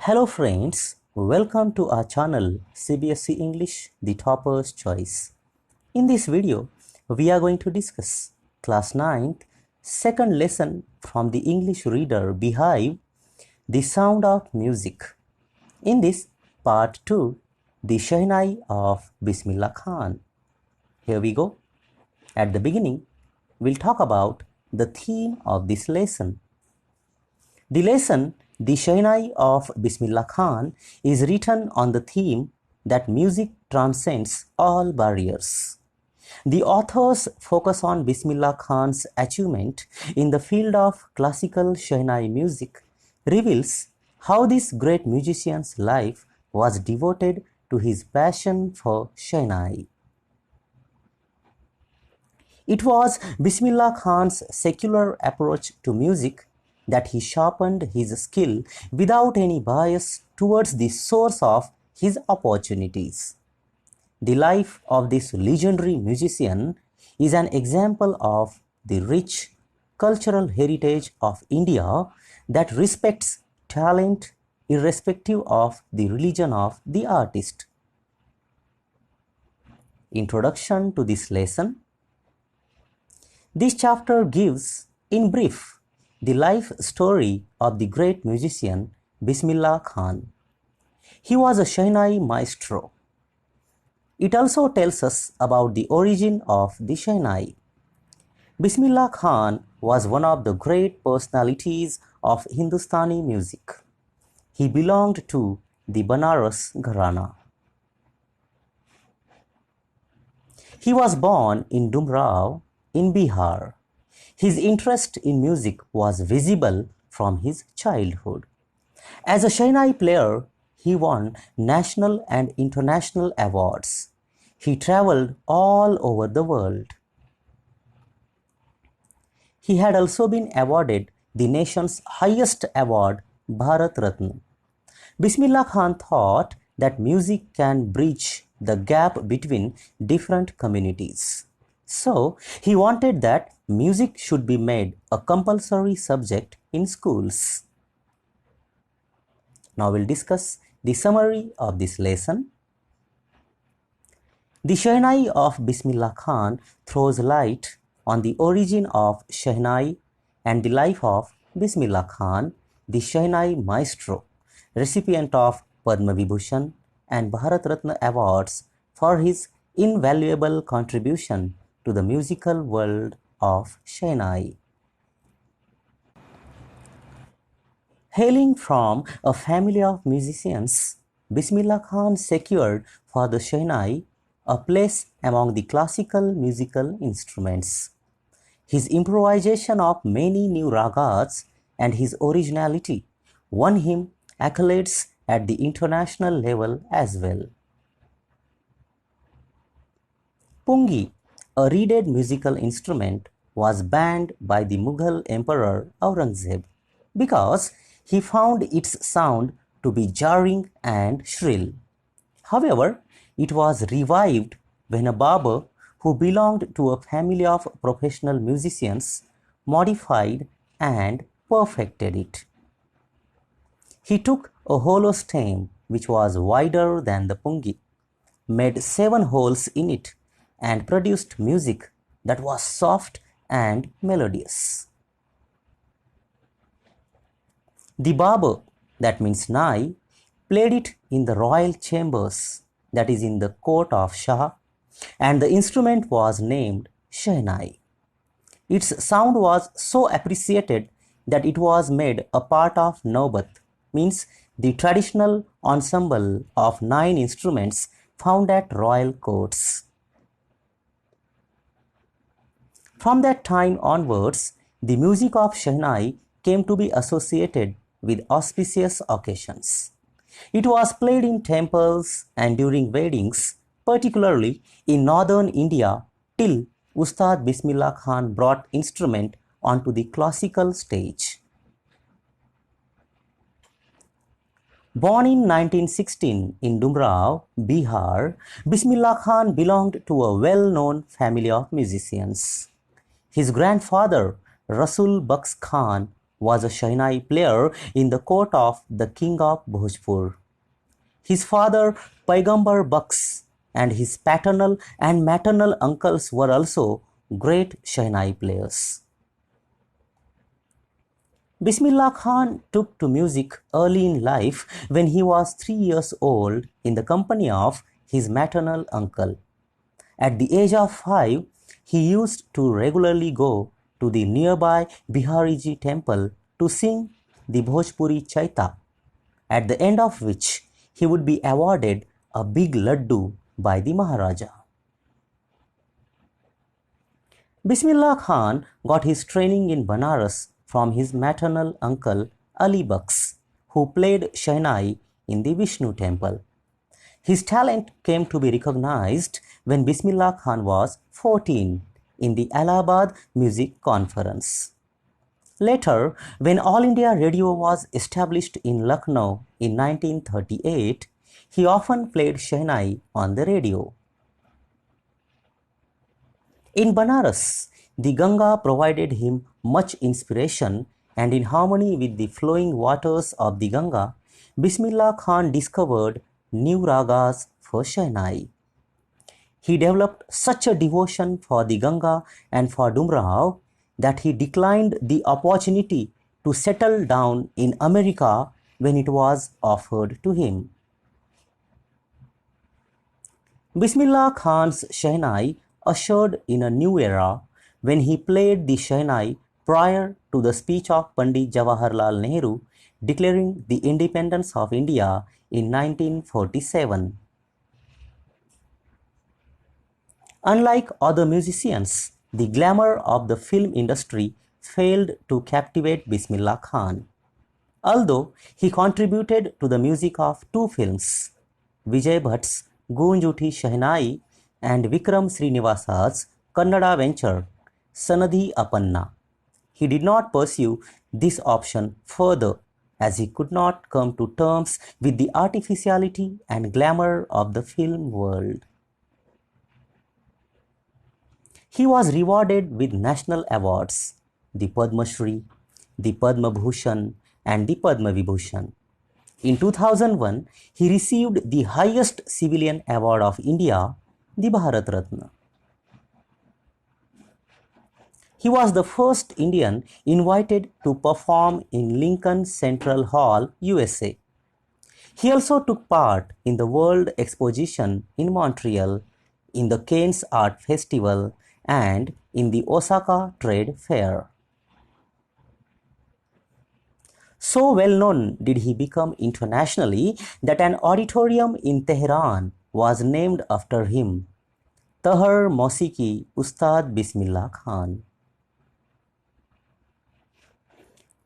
Hello friends, welcome to our channel CBSE English The Topper's Choice. In this video, we are going to discuss class 9th second lesson from the English reader Beehive, The Sound of Music. In this part 2, The Shehnai of Bismillah Khan. Here we go. At the beginning, we'll talk about the theme of this lesson. The lesson, The Shehnai of Bismillah Khan, is written on the theme that music transcends all barriers. The authors focus on Bismillah Khan's achievement in the field of classical Shehnai music, reveals how this great musician's life was devoted to his passion for Shehnai. It was Bismillah Khan's secular approach to music that he sharpened his skill without any bias towards the source of his opportunities. The life of this legendary musician is an example of the rich cultural heritage of India that respects talent irrespective of the religion of the artist. Introduction to this lesson. This chapter gives, in brief, the life story of the great musician Bismillah Khan. He was a Shehnai maestro. It also tells us about the origin of the Shehnai. Bismillah Khan was one of the great personalities of Hindustani music. He belonged to the Banaras Gharana. He was born in Dumrao, in Bihar. His interest in music was visible from his childhood. As a Shehnai player, he won national and international awards. He traveled all over the world. He had also been awarded the nation's highest award, Bharat Ratna. Bismillah Khan thought that music can bridge the gap between different communities. So, he wanted that music should be made a compulsory subject in schools. Now we'll discuss the summary of this lesson. The Shehnai of Bismillah Khan throws light on the origin of Shehnai and the life of Bismillah Khan, the Shehnai maestro, recipient of Padma Vibhushan and Bharat Ratna awards for his invaluable contribution to the musical world of Shehnai. Hailing from a family of musicians, Bismillah Khan secured for the Shehnai a place among the classical musical instruments. His improvisation of many new ragas and his originality won him accolades at the international level as well. Pungi, a reeded musical instrument, was banned by the Mughal Emperor Aurangzeb because he found its sound to be jarring and shrill. However, it was revived when a barber who belonged to a family of professional musicians modified and perfected it. He took a hollow stem which was wider than the pungi, made 7 holes in it, and produced music that was soft and melodious. The barber, that means Nai, played it in the royal chambers, that is in the court of Shah, and the instrument was named Shehnai. Its sound was so appreciated that it was made a part of Naubat, means the traditional ensemble of 9 instruments found at royal courts. From that time onwards, the music of Shehnai came to be associated with auspicious occasions. It was played in temples and during weddings, particularly in northern India, till Ustad Bismillah Khan brought instrument onto the classical stage. Born in 1916 in Dumrao, Bihar, Bismillah Khan belonged to a well-known family of musicians. His grandfather, Rasul Baks Khan, was a Shehnai player in the court of the king of Bhojpur. His father, Paigambar Bux, and his paternal and maternal uncles were also great Shehnai players. Bismillah Khan took to music early in life when he was 3 years old in the company of his maternal uncle. At the age of 5, he used to regularly go to the nearby Bihariji temple to sing the Bhojpuri Chaita, at the end of which he would be awarded a big laddu by the Maharaja. Bismillah Khan got his training in Banaras from his maternal uncle Ali Bux, who played Shehnai in the Vishnu temple. His talent came to be recognized when Bismillah Khan was 14 in the Allahabad Music Conference. Later, when All India Radio was established in Lucknow in 1938, he often played Shehnai on the radio. In Banaras, the Ganga provided him much inspiration, and in harmony with the flowing waters of the Ganga, Bismillah Khan discovered new ragas for Shehnai. He developed such a devotion for the Ganga and for Dumrao that he declined the opportunity to settle down in America when it was offered to him. Bismillah Khan's Shehnai ushered in a new era when he played the Shehnai prior to the speech of Pandit Jawaharlal Nehru declaring the independence of India in 1947. Unlike other musicians, the glamour of the film industry failed to captivate Bismillah Khan. Although he contributed to the music of two films, Vijay Bhatt's Goonj Uthi Shehnai and Vikram Srinivasa's Kannada venture, Sanadhi Apanna, he did not pursue this option further as he could not come to terms with the artificiality and glamour of the film world. He was rewarded with national awards, the Padma Shri, the Padma Bhushan, and the Padma Vibhushan. In 2001, he received the highest civilian award of India, the Bharat Ratna. He was the first Indian invited to perform in Lincoln Central Hall, USA. He also took part in the World Exposition in Montreal, in the Cannes Art Festival, and in the Osaka Trade Fair. So well known did he become internationally that an auditorium in Tehran was named after him, Tahar Mausiki Ustad Bismillah Khan.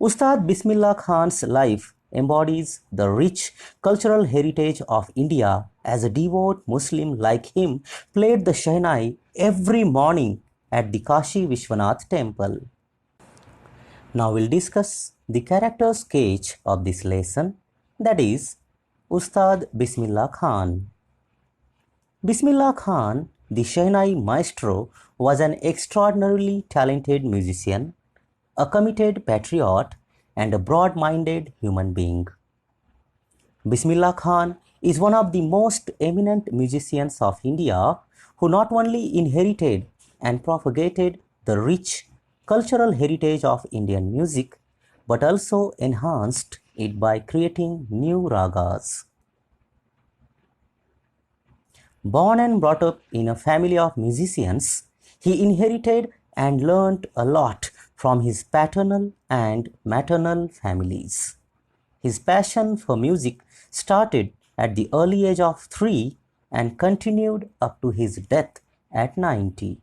Ustad Bismillah Khan's life embodies the rich cultural heritage of India, as a devout Muslim like him played the Shehnai every morning at the Kashi Vishwanath temple. Now we'll discuss the character sketch of this lesson, that is, Ustad Bismillah Khan. Bismillah Khan, the Shehnai maestro, was an extraordinarily talented musician, a committed patriot, and a broad-minded human being. Bismillah Khan is one of the most eminent musicians of India who not only inherited and propagated the rich cultural heritage of Indian music, but also enhanced it by creating new ragas. Born and brought up in a family of musicians, he inherited and learnt a lot from his paternal and maternal families. His passion for music started at the early age of 3 and continued up to his death at 90.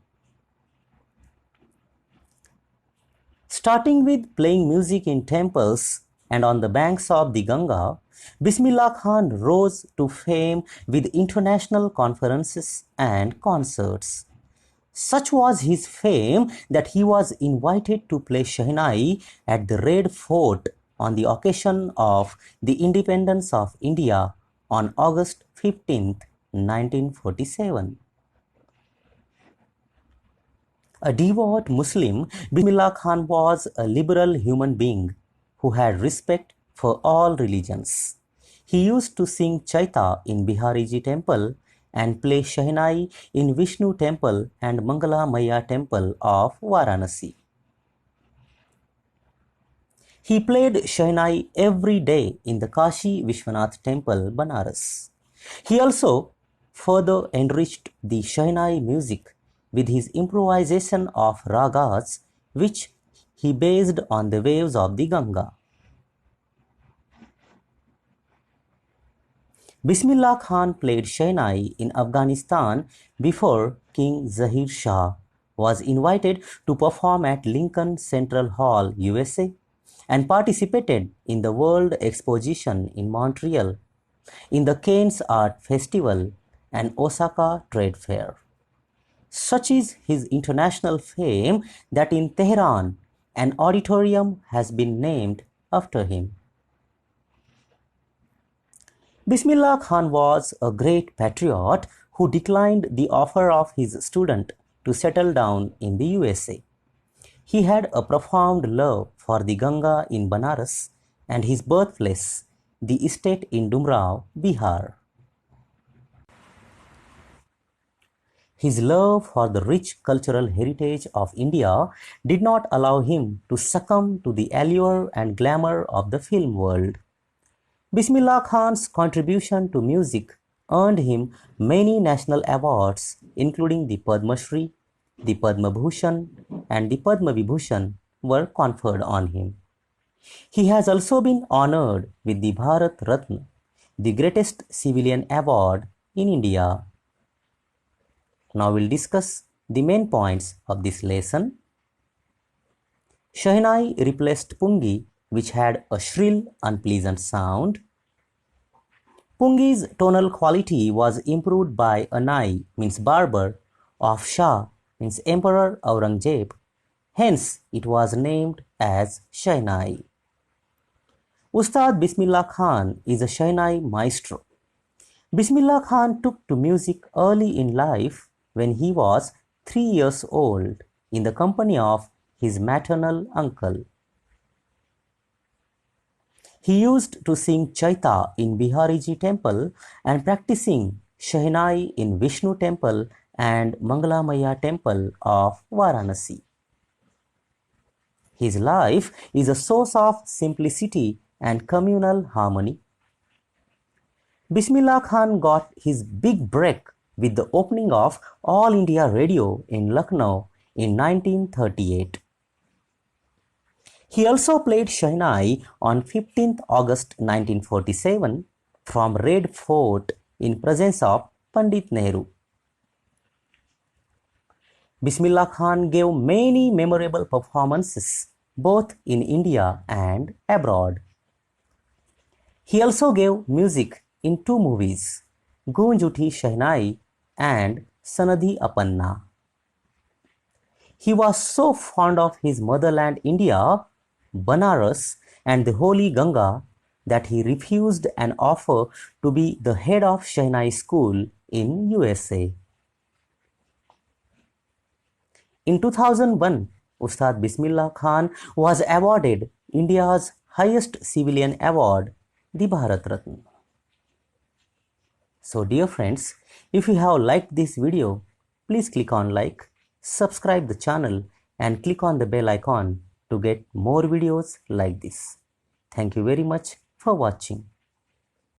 Starting with playing music in temples and on the banks of the Ganga, Bismillah Khan rose to fame with international conferences and concerts. Such was his fame that he was invited to play Shehnai at the Red Fort on the occasion of the independence of India on August 15, 1947. A devout Muslim, Bismillah Khan was a liberal human being who had respect for all religions. He used to sing Chaita in Bihariji temple and play Shahnai in Vishnu temple and Mangala Maya temple of Varanasi. He played Shahnai every day in the Kashi Vishwanath temple, Banaras. He also further enriched the Shahnai music with his improvisation of ragas, which he based on the waves of the Ganga. Bismillah Khan played Shahnai in Afghanistan before King Zahir Shah was invited to perform at Lincoln Central Hall, USA, and participated in the World Exposition in Montreal, in the Cannes Art Festival and Osaka Trade Fair. Such is his international fame that in Tehran, an auditorium has been named after him. Bismillah Khan was a great patriot who declined the offer of his student to settle down in the USA. He had a profound love for the Ganga in Banaras and his birthplace, the estate in Dumrao, Bihar. His love for the rich cultural heritage of India did not allow him to succumb to the allure and glamour of the film world. Bismillah Khan's contribution to music earned him many national awards, including the Padma Shri, the Padma Bhushan, and the Padma Vibhushan were conferred on him. He has also been honored with the Bharat Ratna, the greatest civilian award in India. Now we'll discuss the main points of this lesson. Shahnai replaced Pungi, which had a shrill, unpleasant sound. Pungi's tonal quality was improved by Anai, means barber, of Shah, means Emperor Aurangzeb. Hence, it was named as Shahnai. Ustad Bismillah Khan is a Shahnai maestro. Bismillah Khan took to music early in life when he was 3 years old in the company of his maternal uncle. He used to sing Chaita in Bihariji temple and practicing Shahnai in Vishnu temple and Mangalamaya temple of Varanasi. His life is a source of simplicity and communal harmony. Bismillah Khan got his big break with the opening of All India Radio in Lucknow in 1938. He also played Shahnai on 15th August 1947 from Red Fort in presence of Pandit Nehru. Bismillah Khan gave many memorable performances both in India and abroad. He also gave music in 2 movies, Goonj Uthi Shahnai and Sanadhi Apanna. He was so fond of his motherland India, Banaras, and the Holy Ganga that he refused an offer to be the head of Shahnai school in USA. In 2001, Ustad Bismillah Khan was awarded India's highest civilian award, the Bharat Ratna. So dear friends, if you have liked this video, please click on like, subscribe the channel and click on the bell icon to get more videos like this. Thank you very much for watching.